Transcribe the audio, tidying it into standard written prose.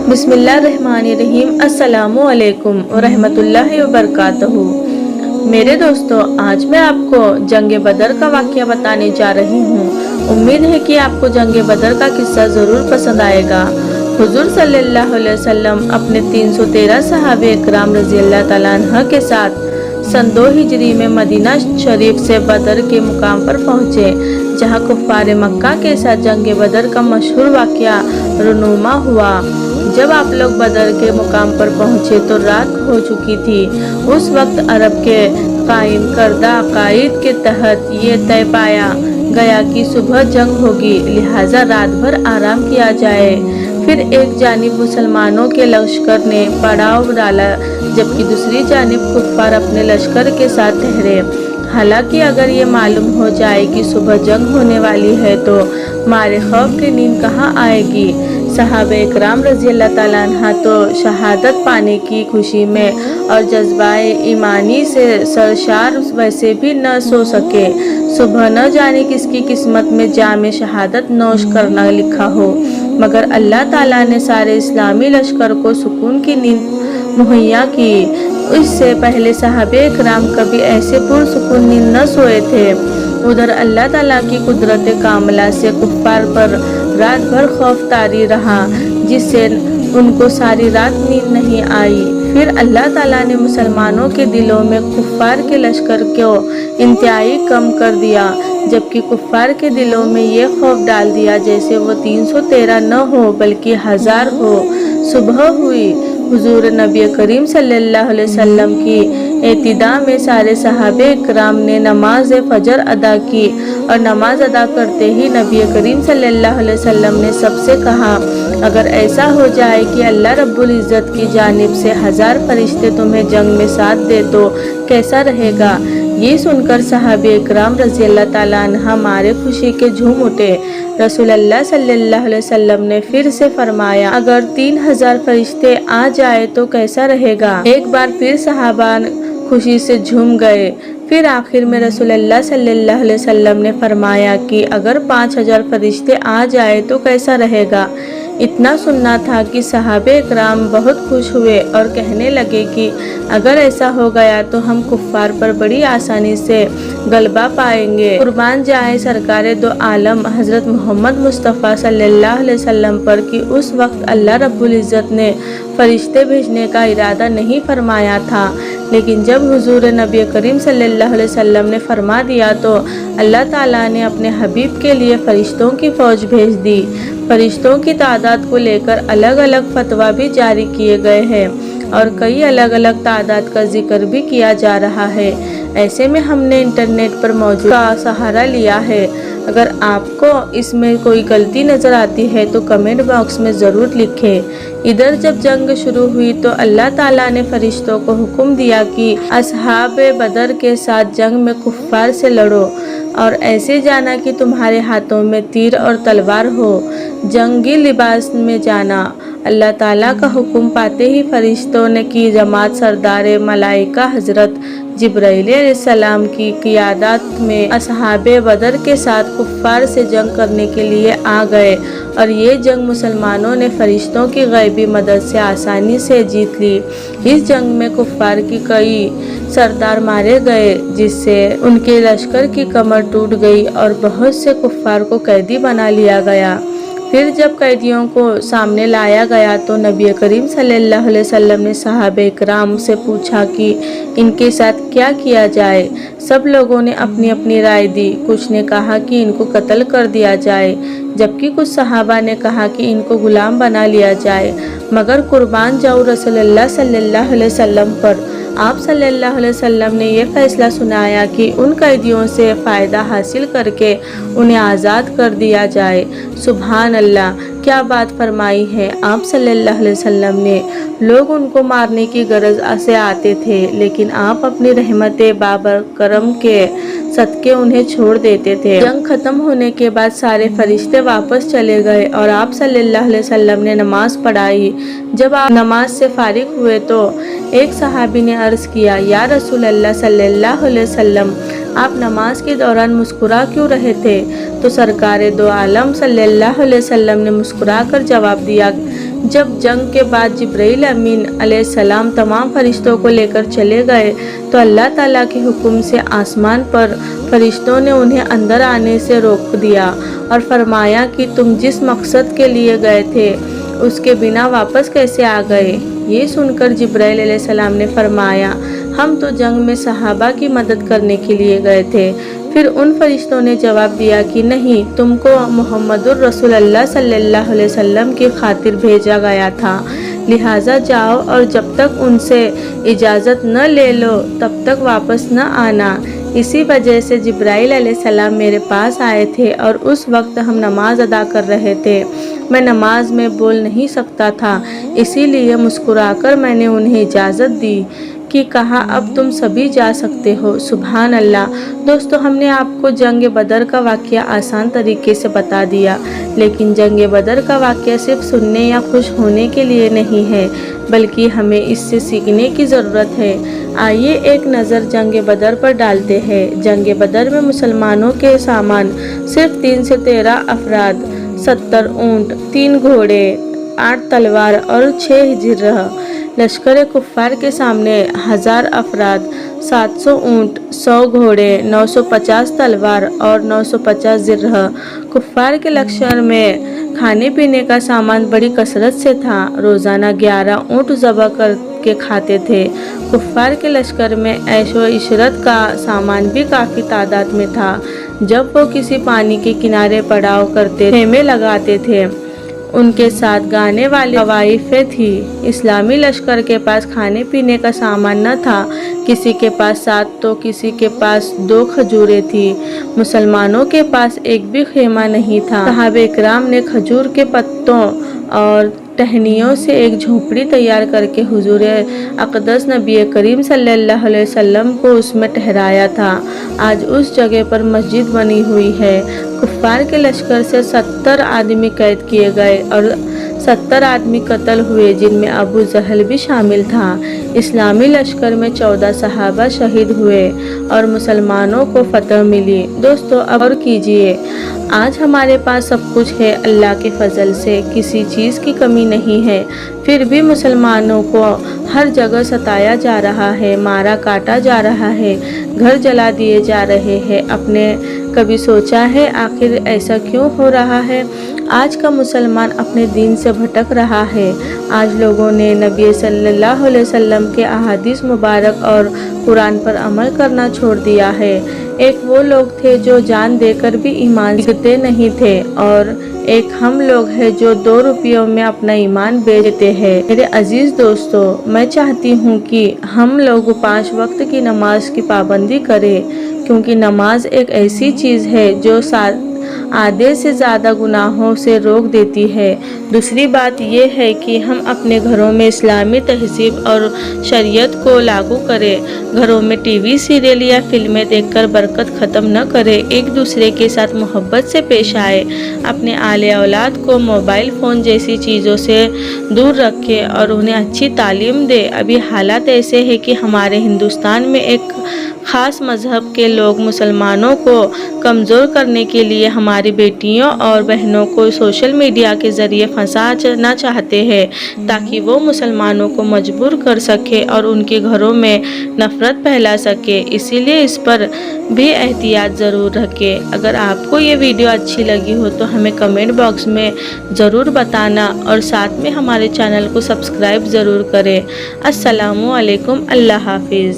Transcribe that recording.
بسم اللہ الرحمن الرحیم۔ السلام علیکم ورحمۃ اللہ وبرکاتہ۔ میرے دوستو، آج میں آپ کو جنگ بدر کا واقعہ بتانے جا رہی ہوں۔ امید ہے کہ آپ کو جنگ بدر کا قصہ ضرور پسند آئے گا۔ حضور صلی اللہ علیہ وسلم اپنے 313 صحابہ اکرام رضی اللہ تعالیٰ عنہ کے ساتھ سن 2 ہجری میں مدینہ شریف سے بدر کے مقام پر پہنچے، جہاں کفار مکہ کے ساتھ جنگ بدر کا مشہور واقعہ رونما ہوا۔ جب آپ لوگ بدر کے مقام پر پہنچے تو رات ہو چکی تھی۔ اس وقت عرب کے قائم کردہ عقائد کے تحت یہ طے پایا گیا کہ صبح جنگ ہوگی، لہٰذا رات بھر آرام کیا جائے۔ پھر ایک جانب مسلمانوں کے لشکر نے پڑاؤ ڈالا، جبکہ دوسری جانب کفار اپنے لشکر کے ساتھ ٹھہرے۔ حالانکہ اگر یہ معلوم ہو جائے کہ صبح جنگ ہونے والی ہے تو مارے خوف کی نیند کہاں آئے گی۔ صحابہ اکرام رضی اللہ تعالیٰ عنہ تو شہادت پانے کی خوشی میں اور جذبہ ایمانی سے سرشار ویسے بھی نہ سو سکے۔ صبح نہ جانے کس کی قسمت میں جام شہادت نوش کرنا لکھا ہو، مگر اللہ تعالیٰ نے سارے اسلامی لشکر کو سکون کی نیند مہیا کی۔ اس سے پہلے صحابہ اکرام کبھی ایسے پرسکون نیند نہ سوئے تھے۔ ادھر اللہ تعالیٰ کی قدرت کاملہ سے کفار پر رات بھر خوف طاری رہا، جس سے ان کو ساری رات نیند نہیں آئی۔ پھر اللہ تعالیٰ نے مسلمانوں کے دلوں میں کفار کے لشکر کو انتہائی کم کر دیا، جبکہ کفار کے دلوں میں یہ خوف ڈال دیا جیسے وہ 313 نہ ہو بلکہ 1000 ہو۔ صبح ہوئی، حضور نبی کریم صلی اللہ علیہ وسلم کی ابتدا میں سارے صحابہ اکرام نے نماز فجر ادا کی، اور نماز ادا کرتے ہی نبی کریم صلی اللہ علیہ وسلم نے سب سے کہا، اگر ایسا ہو جائے کہ اللہ رب العزت کی جانب سے 1000 فرشتے تمہیں جنگ میں ساتھ دے تو کیسا رہے گا؟ یہ سن کر صحابہ اکرام رضی اللہ تعالیٰ عنہ مارے خوشی کے جھوم اٹھے۔ رسول اللہ صلی اللہ علیہ وسلم نے پھر سے فرمایا، اگر 3000 فرشتے آ جائے تو کیسا رہے گا؟ ایک بار پھر صحابہ خوشی سے جھوم گئے۔ پھر آخر میں رسول اللہ صلی اللہ علیہ وسلم نے فرمایا کہ اگر 5000 فرشتے آ جائے تو کیسا رہے گا؟ اتنا سننا تھا کہ صحابہ اکرام بہت خوش ہوئے اور کہنے لگے کہ اگر ایسا ہو گیا تو ہم کفار پر بڑی آسانی سے غلبہ پائیں گے۔ قربان جائے سرکار دو عالم حضرت محمد مصطفیٰ صلی اللہ علیہ وسلم پر کہ اس وقت اللہ رب العزت نے فرشتے بھیجنے کا ارادہ نہیں فرمایا تھا، لیکن جب حضور نبی کریم صلی اللہ علیہ وسلم نے فرما دیا تو اللہ تعالیٰ نے اپنے حبیب کے لیے فرشتوں کی فوج بھیج دی۔ فرشتوں کی تعداد کو لے کر الگ الگ فتویٰ بھی جاری کیے گئے ہیں اور کئی الگ الگ تعداد کا ذکر بھی کیا جا رہا ہے۔ ایسے میں ہم نے انٹرنیٹ پر موجود کا سہارا لیا ہے۔ اگر آپ کو اس میں کوئی غلطی نظر آتی ہے تو کمنٹ باکس میں ضرور لکھیں۔ ادھر جب جنگ شروع ہوئی تو اللہ تعالیٰ نے فرشتوں کو حکم دیا کہ اصحاب بدر کے ساتھ جنگ میں کفار سے لڑو، اور ایسے جانا کہ تمہارے ہاتھوں میں تیر اور تلوار ہو، جنگی لباس میں جانا۔ اللہ تعالیٰ کا حکم پاتے ہی فرشتوں نے کی جماعت سردار ملائکہ حضرت جبرائیل علیہ السلام کی قیادت میں اصحاب بدر کے ساتھ کفار سے جنگ کرنے کے لیے آ گئے، اور یہ جنگ مسلمانوں نے فرشتوں کی غیبی مدد سے آسانی سے جیت لی۔ اس جنگ میں کفار کی کئی سردار مارے گئے، جس سے ان کے لشکر کی کمر ٹوٹ گئی اور بہت سے کفار کو قیدی بنا لیا گیا۔ پھر جب قیدیوں کو سامنے لایا گیا تو نبی کریم صلی اللہ علیہ وسلم نے صحابہ اکرام سے پوچھا کہ ان کے ساتھ کیا کیا جائے۔ سب لوگوں نے اپنی اپنی رائے دی۔ کچھ نے کہا کہ ان کو قتل کر دیا جائے، جبکہ کچھ صحابہ نے کہا کہ ان کو غلام بنا لیا جائے، مگر قربان جاؤ رسول اللہ صلی اللہ علیہ وسلم پر، آپ صلی اللہ علیہ وسلم نے یہ فیصلہ سنایا کہ ان قیدیوں سے فائدہ حاصل کر کے انہیں آزاد کر دیا جائے۔ سبحان اللہ، کیا بات فرمائی ہے آپ صلی اللہ علیہ وسلم نے۔ لوگ ان کو مارنے کی غرض سے آتے تھے، لیکن آپ اپنی رحمت بابر کرم کے सदके उन्हें छोड़ देते थे। जंग खत्म होने के बाद सारे फरिश्ते वापस चले गए और आप सल्लल्लाहु अलैहि वसल्लम ने नमाज पढ़ाई। जब आप नमाज से फारिग हुए तो एक सहाबी ने अर्ज किया, या रसूल अल्लाह सल्लल्लाहु अलैहि वसल्लम, आप नमाज के दौरान मुस्कुरा क्यों रहे थे? तो सरकारे दो आलम सल्लल्लाहु अलैहि वसल्लम ने मुस्कुरा कर जवाब दिया, जब जंग के बाद जिब्राइल अमीन अलैहिस्सलाम तमाम फरिश्तों को लेकर चले गए तो अल्लाह ताला के हुक्म से आसमान पर फरिश्तों ने उन्हें अंदर आने से रोक दिया और फरमाया कि तुम जिस मकसद के लिए गए थे उसके बिना वापस कैसे आ गए? ये सुनकर जिब्राइल अलैहिस्सलाम ने फरमाया, हम तो जंग में सहाबा की मदद करने के लिए गए थे। फिर उन फरिश्तों ने जवाब दिया कि नहीं, तुमको मुहम्मदुर रसूलुल्लाह सल्लल्लाहु अलैहि वसल्लम की खातिर भेजा गया था, लिहाजा जाओ और जब तक उनसे इजाज़त न ले लो तब तक वापस न आना। इसी वजह से जिब्राइल अलैहिस्सलाम मेरे पास आए थे और उस वक्त हम नमाज अदा कर रहे थे। मैं नमाज में बोल नहीं सकता था, इसीलिए मुस्कुराकर मैंने उन्हें इजाज़त दी कि कहा, अब तुम सभी जा सकते हो। सुभान अल्लाह। दोस्तों, हमने आपको जंग बदर का वाक़या आसान तरीके से बता दिया, लेकिन जंग बदर का वाक़या सिर्फ सुनने या खुश होने के लिए नहीं है, बल्कि हमें इससे सीखने की ज़रूरत है। आइए एक नज़र जंग बदर पर डालते हैं। जंग बदर में मुसलमानों के सामान सिर्फ 3 से 13 अफराद, 70 ऊँट, 3 घोड़े, 8 तलवार और 6 जिर्ह। लश्कर कुफ़ार के सामने 1000 अफराद, 700 ऊँट, 100 घोड़े, 950 तलवार और 950 जिर्ह। कुफ़ार के लश्कर में खाने पीने का सामान बड़ी कसरत से था। रोज़ाना 11 ऊँट ज़बह करके खाते थे। कुफ़ार के लश्कर में ऐशो इशरत का सामान भी काफ़ी तादाद में था। जब वो किसी पानी के किनारे पड़ाव करते, खेमे लगाते थे, उनके साथ गाने वाली तवाइफें थी। इस्लामी लश्कर के पास खाने पीने का सामान न था, किसी के पास 7 तो किसी के पास 2 खजूरें थी। मुसलमानों के पास एक भी खेमा नहीं था। सहाबे इकराम ने खजूर के पत्तों और टहनियों से एक झोपड़ी तैयार करके हुजूर अक़दस नबी करीम सल्लल्लाहु अलैहि वसल्लम को उसमें ठहराया था। आज उस जगह पर मस्जिद बनी हुई है। कुफ़ार के लश्कर से 70 आदमी कैद किए गए और 70 आदमी कत्ल हुए, जिनमें अबू जहल भी शामिल था। इस्लामी लश्कर में 14 सहाबा शहीद हुए और मुसलमानों को फतह मिली। दोस्तों, अब और कीजिए, आज हमारे पास सब कुछ है। अल्लाह के फजल से किसी चीज़ की कमी नहीं है, फिर भी मुसलमानों को हर जगह सताया जा रहा है, मारा काटा जा रहा है, घर जला दिए जा रहे हैं। आपने कभी सोचा है आखिर ऐसा क्यों हो रहा है? आज का मुसलमान अपने दीन से भटक रहा है। आज लोगों ने नबी सल्लल्लाहु अलैहि वसल्लम के अहादीस मुबारक और कुरान पर अमल करना छोड़ दिया है। एक वो लोग थे जो जान देकर भी ईमान देते नहीं थे, और एक हम लोग हैं जो 2 रुपयों में अपना ईमान बेचते हैं। मेरे अजीज दोस्तों, मैं चाहती हूँ कि हम लोग 5 वक्त की नमाज की पाबंदी करें, क्योंकि नमाज एक ऐसी चीज़ है जो आधे से ज़्यादा गुनाहों से रोक देती है। दूसरी बात यह है कि हम अपने घरों में इस्लामी तहज़ीब और शरीयत को लागू करें। घरों में टीवी सीरियल या फिल्में देखकर बरकत ख़त्म न करें। एक दूसरे के साथ मोहब्बत से पेश आए। अपने आले औलाद को मोबाइल फ़ोन जैसी चीज़ों से दूर रखें और उन्हें अच्छी तालीम दें। अभी हालात ऐसे हैं कि हमारे हिंदुस्तान में एक ख़ास मज़हब के लोग मुसलमानों को कमज़ोर करने के लिए हमारी बेटियों और बहनों को सोशल मीडिया के ज़रिए फंसाना चाहते हैं, ताकि वो मुसलमानों को मजबूर कर सके और उनके घरों में नफ़रत फैला सके। इसीलिए इस पर भी एहतियात ज़रूर रखें। अगर आपको ये वीडियो अच्छी लगी हो तो हमें कमेंट बॉक्स में ज़रूर बताना और साथ में हमारे चैनल को सब्सक्राइब ज़रूर करें। अस्सलामु अलैकुम, अल्लाह हाफिज़।